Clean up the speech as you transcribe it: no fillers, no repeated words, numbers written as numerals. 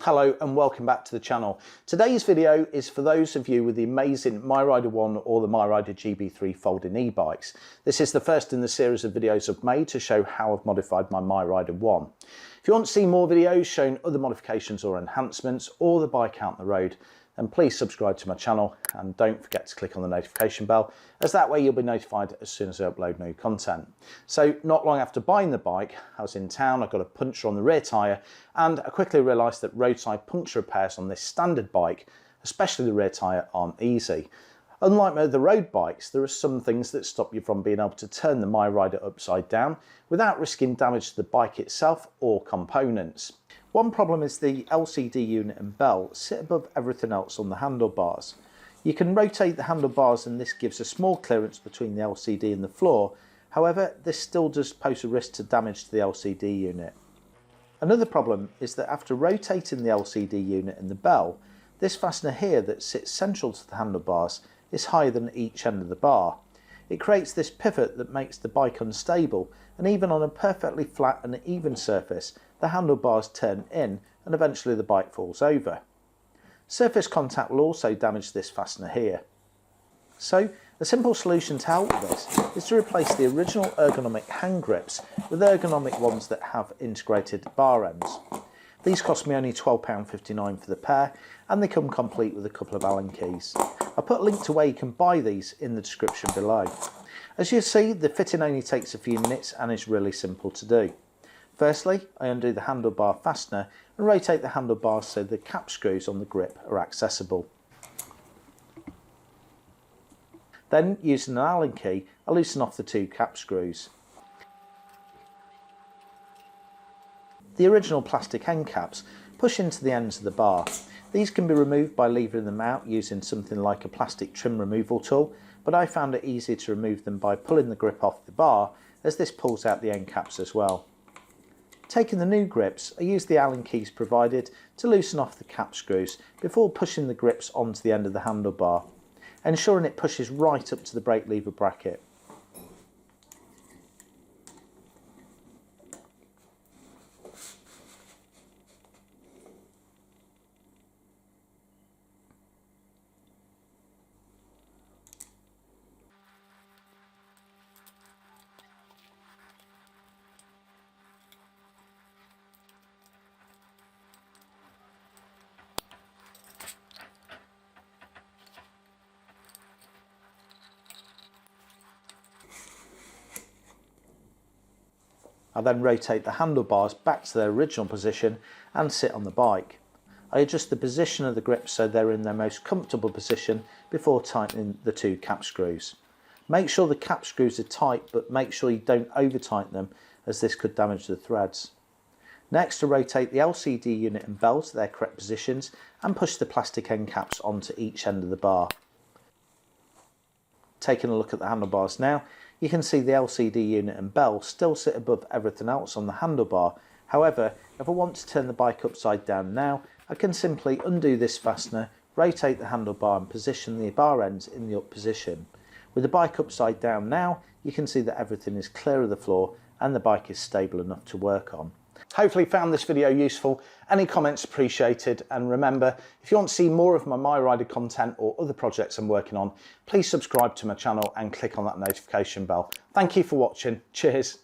Hello and welcome back to the channel. Today's video is for those of you with the amazing MiRiDER One or the MiRiDER GB3 folding e-bikes. This is the first in the series of videos I've made to show how I've modified my MiRiDER One. If you want to see more videos showing other modifications or enhancements or the bike out on the road, then please subscribe to my channel and don't forget to click on the notification bell, as that way you'll be notified as soon as I upload new content. So not long after buying the bike, I was in town, I got a puncture on the rear tyre, and I quickly realised that roadside puncture repairs on this standard bike, especially the rear tyre, aren't easy. Unlike my other road bikes, there are some things that stop you from being able to turn the MiRiDER upside down without risking damage to the bike itself or components. One problem is the LCD unit and bell sit above everything else on the handlebars. You can rotate the handlebars and this gives a small clearance between the LCD and the floor. However, this still does pose a risk to damage to the LCD unit. Another problem is that after rotating the LCD unit and the bell, this fastener here that sits central to the handlebars is higher than each end of the bar. It creates this pivot that makes the bike unstable, and even on a perfectly flat and even surface, the handlebars turn in and eventually the bike falls over. Surface contact will also damage this fastener here. So a simple solution to help with this is to replace the original ergonomic hand grips with ergonomic ones that have integrated bar ends. These cost me only £12.59 for the pair, and they come complete with a couple of Allen keys. I'll put a link to where you can buy these in the description below. As you see, the fitting only takes a few minutes and is really simple to do. Firstly, I undo the handlebar fastener and rotate the handlebars so the cap screws on the grip are accessible. Then, using an Allen key, I loosen off the two cap screws. The original plastic end caps push into the ends of the bar. These can be removed by leaving them out using something like a plastic trim removal tool, but I found it easier to remove them by pulling the grip off the bar, as this pulls out the end caps as well. Taking the new grips, I use the Allen keys provided to loosen off the cap screws before pushing the grips onto the end of the handlebar, ensuring it pushes right up to the brake lever bracket. I then rotate the handlebars back to their original position and sit on the bike. I adjust the position of the grips so they're in their most comfortable position before tightening the two cap screws. Make sure the cap screws are tight, but make sure you don't over tighten them, as this could damage the threads. Next, I rotate the LCD unit and bell to their correct positions and push the plastic end caps onto each end of the bar. Taking a look at the handlebars now, you can see the LCD unit and bell still sit above everything else on the handlebar. However, if I want to turn the bike upside down now, I can simply undo this fastener, rotate the handlebar and position the bar ends in the up position. With the bike upside down now, you can see that everything is clear of the floor and the bike is stable enough to work on. Hopefully you found this video useful. Any comments appreciated, and remember, if you want to see more of my MiRiDER content or other projects I'm working on, please subscribe to my channel and click on that notification bell. Thank you for watching. Cheers.